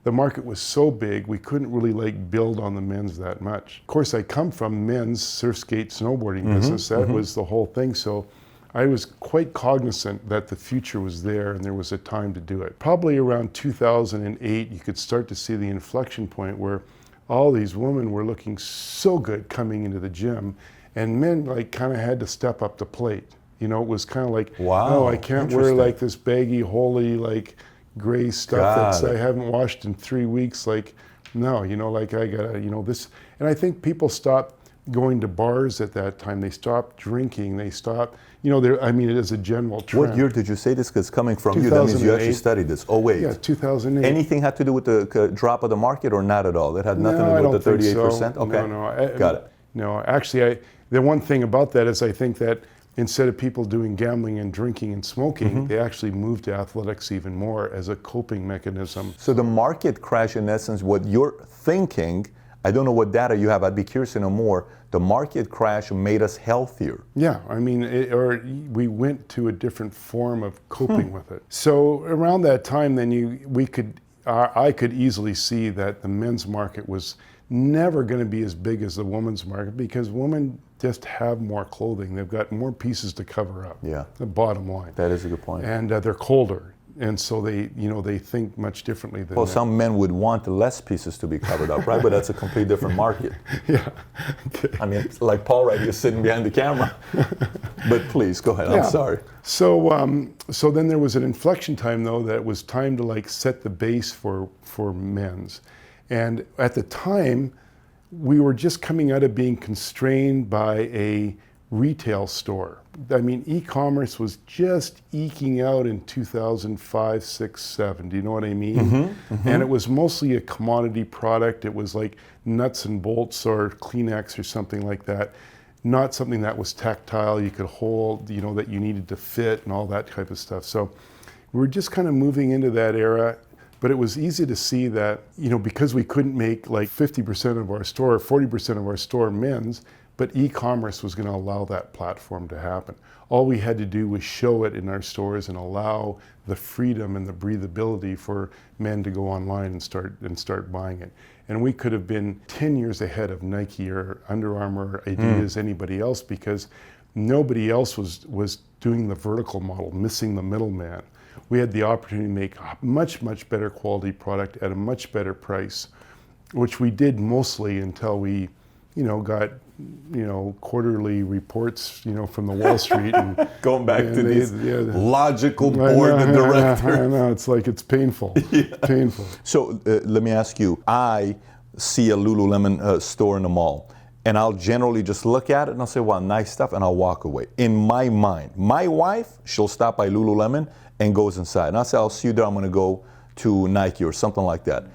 the market was so big, we couldn't really build on the men's that much. Of course, I come from men's surf, skate, snowboarding business. That was the whole thing. So I was quite cognizant that the future was there and there was a time to do it. Probably around 2008, you could start to see the inflection point where all these women were looking so good coming into the gym, and men kind of had to step up the plate. It was kind of like, wow, no, I can't wear this baggy, holy, gray stuff I haven't washed in 3 weeks. No, I gotta, this. And I think people stopped going to bars at that time. They stopped drinking. They stopped, it is a general trend. What year did you say this? Because coming from you, that means you actually studied this. Oh, wait. Yeah, 2008. Anything had to do with the drop of the market or not at all? That had nothing to do with the 38%? So. Okay. No. Got it. No, actually, the one thing about that is I think that instead of people doing gambling and drinking and smoking, they actually moved to athletics even more as a coping mechanism. So the market crash, in essence, what you're thinking, I don't know what data you have, I'd be curious to know more, the market crash made us healthier. Yeah, or we went to a different form of coping with it. So around that time, then I could easily see that the men's market was never going to be as big as the women's market because women just have more clothing. They've got more pieces to cover up. Yeah. The bottom line. That is a good point. And they're colder. And so they think much differently than men. Some men would want less pieces to be covered up, right? But that's a completely different market. Yeah. Okay. I mean, like Paul right here sitting behind the camera. But please, go ahead. Yeah. I'm sorry. So then there was an inflection time, though, that it was time to set the base for men's. And at the time, we were just coming out of being constrained by a retail store. I mean, e-commerce was just eking out in 2005, 6, 7. Do you know what I mean? And it was mostly a commodity product. It was like nuts and bolts or Kleenex or something like that. Not something that was tactile, you could hold, you know, that you needed to fit and all that type of stuff. So we're just kind of moving into that era. But it was easy to see that, you know, because we couldn't make like 50% of our store, 40% of our store men's, but e-commerce was going to allow that platform to happen. All we had to do was show it in our stores and allow the freedom and the breathability for men to go online and start buying it. And we could have been 10 years ahead of Nike or Under Armour, Adidas, anybody else, because nobody else was doing the vertical model, missing the middleman. We had the opportunity to make a much, much better quality product at a much better price, which we did mostly until we, you know, got, you know, quarterly reports, you know, from the Wall Street. And going back to these logical board of directors. I know, it's like, it's painful, painful. So let me ask you, I see a Lululemon store in the mall, and I'll generally just look at it and I'll say, wow, nice stuff, and I'll walk away. In my mind, my wife, she'll stop by Lululemon and goes inside. And I'll say, I'll see you there, I'm gonna go to Nike or something like that.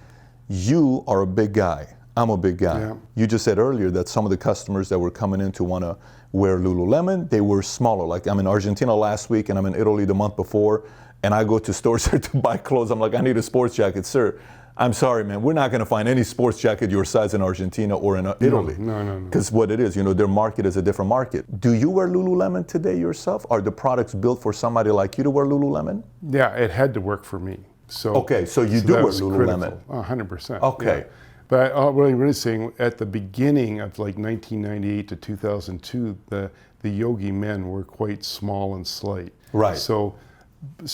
You are a big guy. I'm a big guy. Yeah. You just said earlier that some of the customers that were coming in to want to wear Lululemon, they were smaller. Like I'm in Argentina last week and I'm in Italy the month before, and I go to stores there to buy clothes. I'm like, I need a sports jacket. Sir, I'm sorry, man, we're not going to find any sports jacket your size in Argentina or in Italy. No. Because what it is, you know, their market is a different market. Do you wear Lululemon today yourself? Are the products built for somebody like you to wear Lululemon? Yeah, it had to work for me. So okay, so you do wear Lululemon. 100%. Okay. Yeah. But what I'm really saying, at the beginning of like 1998 to 2002, the yogi men were quite small and slight. Right. So,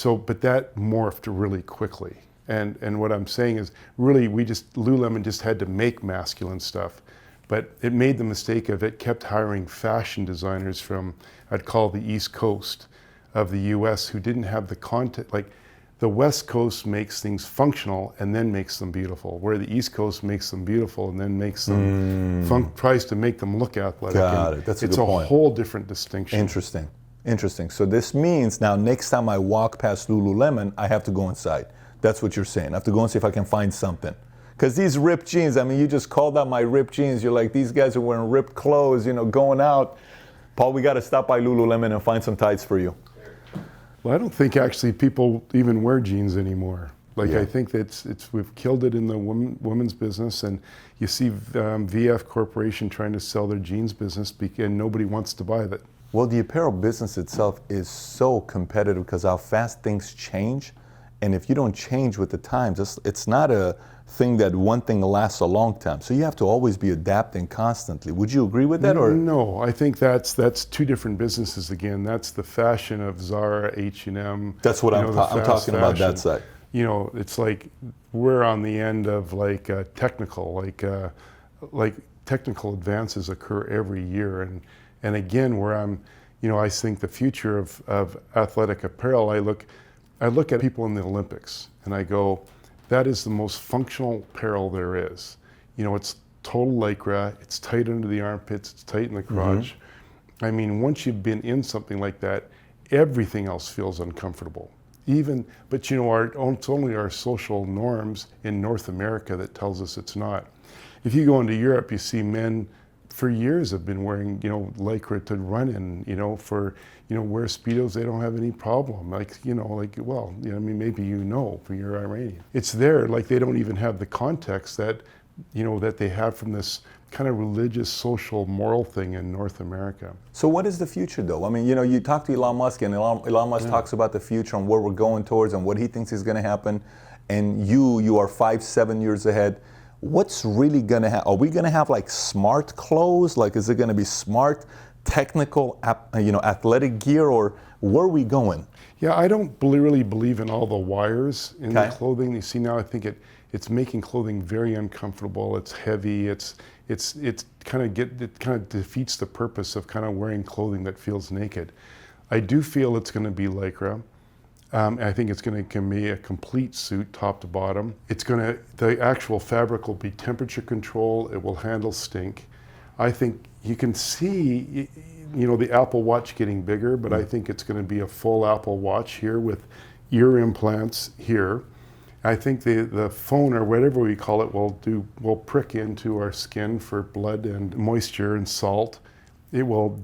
but that morphed really quickly. And what I'm saying is, really, Lululemon just had to make masculine stuff, but it made the mistake of it kept hiring fashion designers from, I'd call the East Coast of the U.S. who didn't have the content. Like, the West Coast makes things functional and then makes them beautiful, where the East Coast makes them beautiful and then makes them tries to make them look athletic. Got it. That's a good point. It's a whole different distinction. Interesting. So this means now next time I walk past Lululemon, I have to go inside. That's what you're saying. I have to go and see if I can find something. Because these ripped jeans, I mean, you just called out my ripped jeans. You're like, these guys are wearing ripped clothes, you know, going out. Paul, we got to stop by Lululemon and find some tights for you. Well, I don't think actually people even wear jeans anymore. Like, Yeah. I think that we've killed it in the women's business, and you see VF Corporation trying to sell their jeans business and nobody wants to buy that. Well, the apparel business itself is so competitive because how fast things change. And if you don't change with the times, it's not a thing that one thing lasts a long time. So you have to always be adapting constantly. Would you agree with that? Or No, I think that's two different businesses again. That's the fashion of Zara, H&M. That's what I'm talking about, that fashion. side. You know, it's like we're on the end of like technical, like technical advances occur every year. And again, where I'm, you know, I think the future of athletic apparel, I look at people in the Olympics and I go, that is the most functional apparel there is. You know, it's total lycra, it's tight under the armpits, it's tight in the crotch. I mean, once you've been in something like that, everything else feels uncomfortable. But you know, it's only our social norms in North America that tells us it's not. If you go into Europe, you see men for years have been wearing, you know, lycra to run in, you know, wear Speedos, they don't have any problem. Like, you know, like, well, you know, I mean, maybe you know, for you're Iranian. It's there, like they don't even have the context that, you know, that they have from this kind of religious, social, moral thing in North America. So what is the future though? I mean, you know, you talk to Elon Musk and Elon Musk talks about the future and where we're going towards and what he thinks is gonna happen. And you are 5-7 years ahead. What's really gonna happen? Are we gonna have like smart clothes? Like, is it gonna be smart, technical, you know, athletic gear, or where are we going? Yeah, I don't really believe in all the wires in the clothing. You see now, I think it's making clothing very uncomfortable. It's heavy. It kind of defeats the purpose of kind of wearing clothing that feels naked. I do feel it's going to be lycra. I think it's going to be a complete suit, top to bottom. The actual fabric will be temperature control. It will handle stink. I think you can see, the Apple Watch getting bigger, but I think it's going to be a full Apple Watch here with ear implants here. I think the phone, or whatever we call it, will prick into our skin for blood and moisture and salt. It will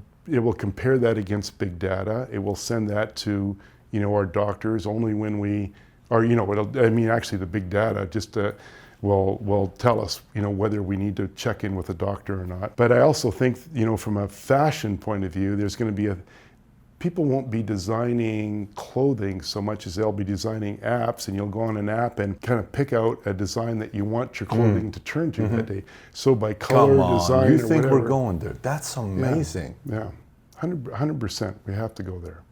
compare that against big data. It will send that to our doctors only when we, or actually the big data just will tell us whether we need to check in with a doctor or not. But I also think from a fashion point of view, there's going to be people won't be designing clothing so much as they'll be designing apps, and you'll go on an app and kind of pick out a design that you want your clothing to turn to that day. So by color, design, you think whatever. we're going there? That's amazing. Yeah, 100%. We have to go there.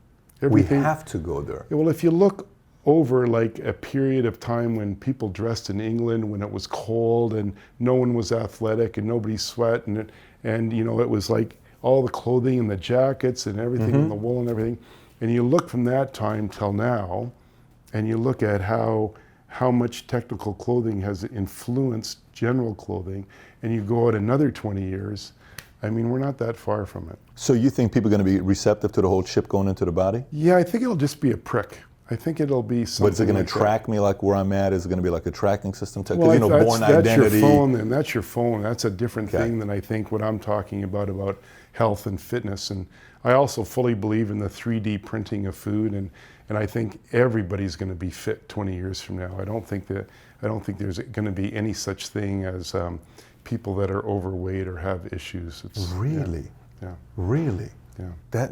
We have to go there. Well, if you look over like a period of time when people dressed in England when it was cold and no one was athletic and nobody sweat and it was like all the clothing and the jackets and everything and the wool and everything, and you look from that time till now, and you look at how much technical clothing has influenced general clothing, and you go out another 20 years, I mean, we're not that far from it. So you think people are going to be receptive to the whole chip going into the body? Yeah, I think it'll just be a prick. I think it'll be something. But is it going to like track me like where I'm at? Is it going to be like a tracking system? Because well, born identity. That's your phone, then. That's your phone. That's a different thing than I think what I'm talking about health and fitness. And I also fully believe in the 3D printing of food, and I think everybody's going to be fit 20 years from now. I don't think there's going to be any such thing as people that are overweight or have issues. Really? Yeah. Really? Yeah. That,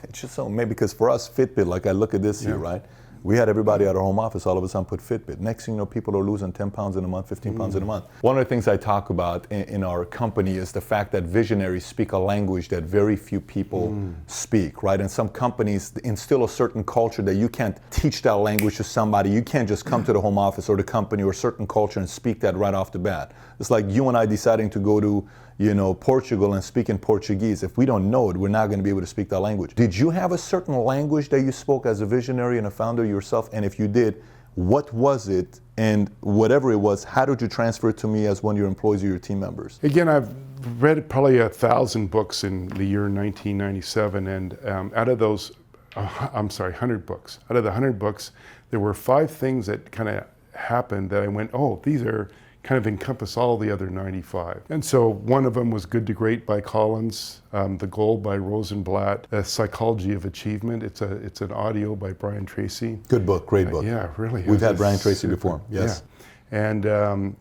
it's just so maybe because for us, Fitbit, like I look at this here, right? We had everybody at our home office all of a sudden put Fitbit. Next thing you know, people are losing 10 pounds in a month, 15 pounds in a month. One of the things I talk about in our company is the fact that visionaries speak a language that very few people speak, right? And some companies instill a certain culture that you can't teach that language to somebody. You can't just come to the home office or the company or a certain culture and speak that right off the bat. It's like you and I deciding to go to Portugal and speak in Portuguese. If we don't know it, we're not going to be able to speak that language. Did you have a certain language that you spoke as a visionary and a founder yourself? And if you did, what was it? And whatever it was, how did you transfer it to me as one of your employees or your team members? Again, I've read probably 1,000 books in the year 1997, and out of those, 100 books. Out of the 100 books, there were 5 things that kind of happened that I went, oh, these are kind of encompass all the other 95. And so one of them was Good to Great by Collins, The Goal by Rosenblatt, The Psychology of Achievement. It's an audio by Brian Tracy. Good book, great book. Yeah, really. We've had Brian Tracy before, yes. Yeah. And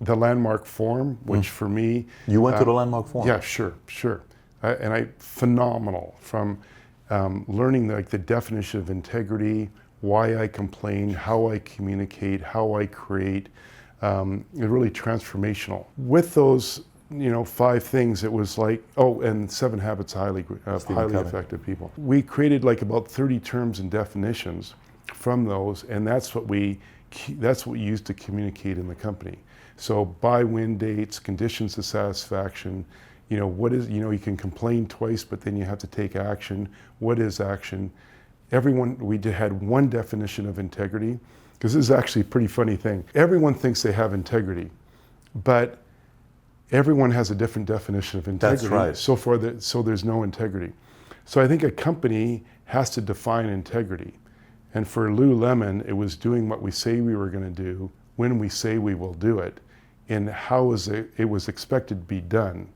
The Landmark Forum, which for me... You went to the Landmark Forum? Yeah, sure. Phenomenal, from learning the definition of integrity, why I complain, how I communicate, how I create. Really transformational. With those, 5 things, it was like, and 7 Habits of highly effective people. We created about 30 terms and definitions from those, and that's what we used to communicate in the company. So buy-win dates, conditions of satisfaction, you can complain twice, but then you have to take action. What is action? We had one definition of integrity. Because this is actually a pretty funny thing. Everyone thinks they have integrity, but everyone has a different definition of integrity. That's right. So there's no integrity. So I think a company has to define integrity. And for Lululemon, it was doing what we say we were going to do, when we say we will do it, and how it was expected to be done.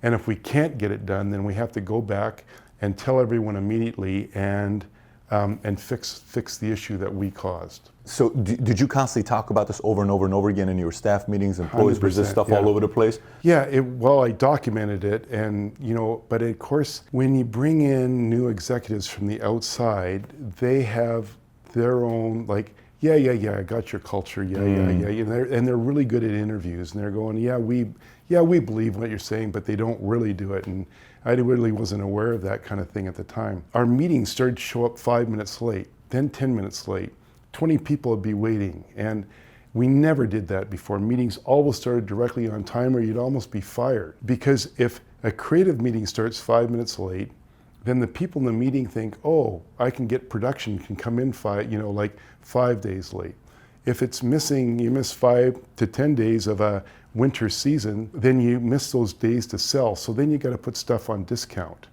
And if we can't get it done, then we have to go back and tell everyone immediately and fix the issue that we caused. So did you constantly talk about this over and over and over again in your staff meetings, employees, was this stuff all over the place? Yeah, I documented it, and but of course, when you bring in new executives from the outside, they have their own I got your culture, and they're really good at interviews, and they're going, we believe what you're saying, but they don't really do it. And I really wasn't aware of that kind of thing at the time. Our meetings started to show up 5 minutes late, then 10 minutes late. 20 people would be waiting, and we never did that before. Meetings always started directly on time, or you'd almost be fired. Because if a creative meeting starts 5 minutes late, then the people in the meeting think, production can come in 5 days late. If it's missing, you miss 5 to 10 days of a winter season, then you miss those days to sell. So then you got to put stuff on discount.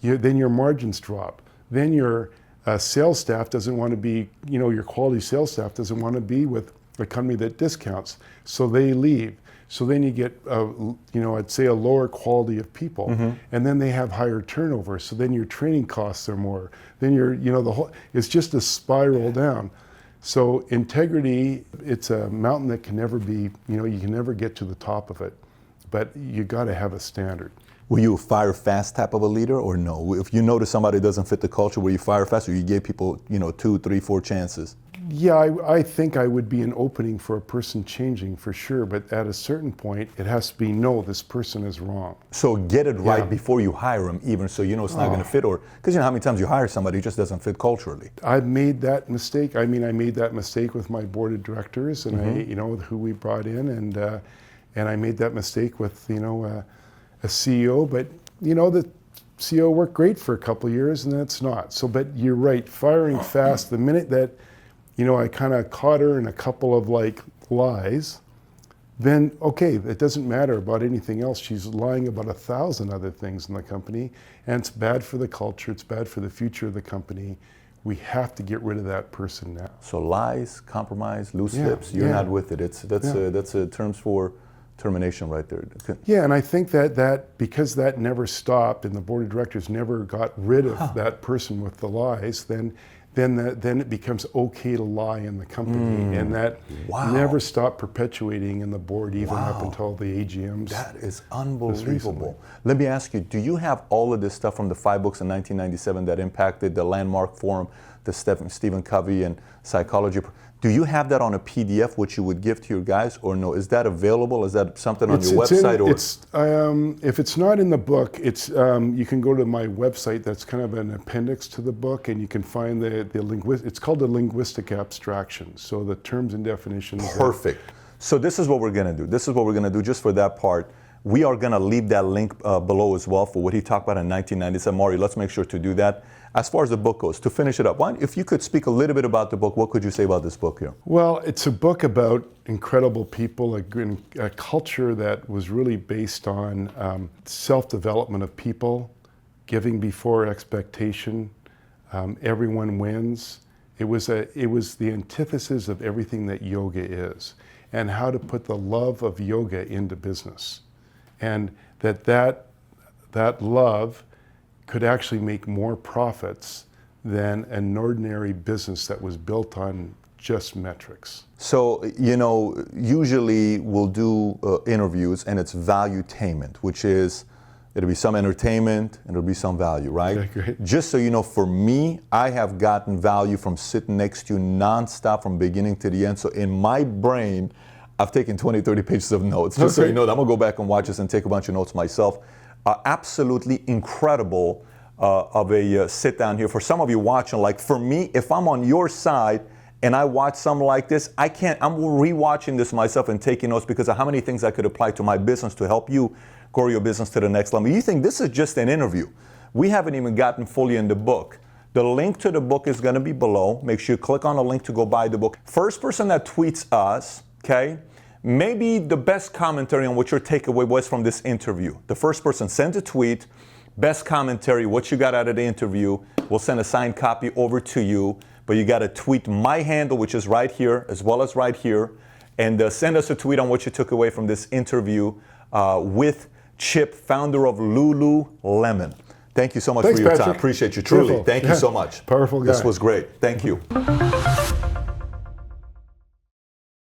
Then your margins drop. Then your sales staff doesn't want to be, your quality sales staff doesn't want to be with a company that discounts. So they leave. So then you get, I'd say a lower quality of people, and then they have higher turnover. So then your training costs are more. Then it's just a spiral down. So integrity, it's a mountain that can never be, you can never get to the top of it, but you got to have a standard. Were you a fire fast type of a leader or no? If you notice somebody doesn't fit the culture, were you fire fast or you gave people, 2, 3, 4 chances? Yeah, I think I would be an opening for a person changing for sure, but at a certain point, it has to be, no, this person is wrong. So get it right before you hire them, even so it's not going to fit, or because you know how many times you hire somebody who just doesn't fit culturally. I've made that mistake. I made that mistake with my board of directors, and who we brought in, and I made that mistake with a CEO, but the CEO worked great for a couple of years, and that's not. So, but you're right, firing fast. The minute that I kind of caught her in a couple of lies, then okay, it doesn't matter about anything else. She's lying about 1,000 other things in the company, and it's bad for the culture, it's bad for the future of the company. We have to get rid of that person now. So lies, compromise, loose lips, you're not with it. That's a terms for termination right there. Yeah, and I think that because that never stopped and the board of directors never got rid of that person with the lies, then it becomes okay to lie in the company, and that never stopped perpetuating in the board even up until the AGMs. That is unbelievable. Let me ask you, do you have all of this stuff from the 5 books in 1997 that impacted the Landmark Forum, the Stephen Covey and Psychology? Do you have that on a PDF which you would give to your guys, or no? Is that available? Is that something on your website? If it's not in the book, it's you can go to my website. That's kind of an appendix to the book, and you can find it's called the linguistic abstraction. So the terms and definitions. Perfect. So this is what we're going to do. Just for that part. We are going to leave that link below as well for what he talked about in 1997. Maury, let's make sure to do that. As far as the book goes, to finish it up, if you could speak a little bit about the book, what could you say about this book here? Well, it's a book about incredible people, a culture that was really based on self-development of people, giving before expectation, everyone wins. It was the antithesis of everything that yoga is, and how to put the love of yoga into business. And that love could actually make more profits than an ordinary business that was built on just metrics. So, usually we'll do interviews and it's valuetainment, which is, it'll be some entertainment and it'll be some value, right? Okay, great. Just so you know, for me, I have gotten value from sitting next to you nonstop from beginning to the end. So in my brain, I've taken 20, 30 pages of notes. Just so you know, I'm going to go back and watch this and take a bunch of notes myself. Absolutely incredible of a sit down here. For some of you watching, for me, if I'm on your side and I watch something like this, I'm rewatching this myself and taking notes because of how many things I could apply to my business to help you grow your business to the next level. You think this is just an interview. We haven't even gotten fully in the book. The link to the book is going to be below. Make sure you click on the link to go buy the book. First person that tweets us, okay, maybe the best commentary on what your takeaway was from this interview. The first person sends a tweet, best commentary, what you got out of the interview. We'll send a signed copy over to you, but you got to tweet my handle, which is right here, as well as right here, and send us a tweet on what you took away from this interview with Chip, founder of Lululemon. Thank you so much for your time. Appreciate you, truly. Beautiful. Thank you so much. Powerful guy. This was great. Thank you.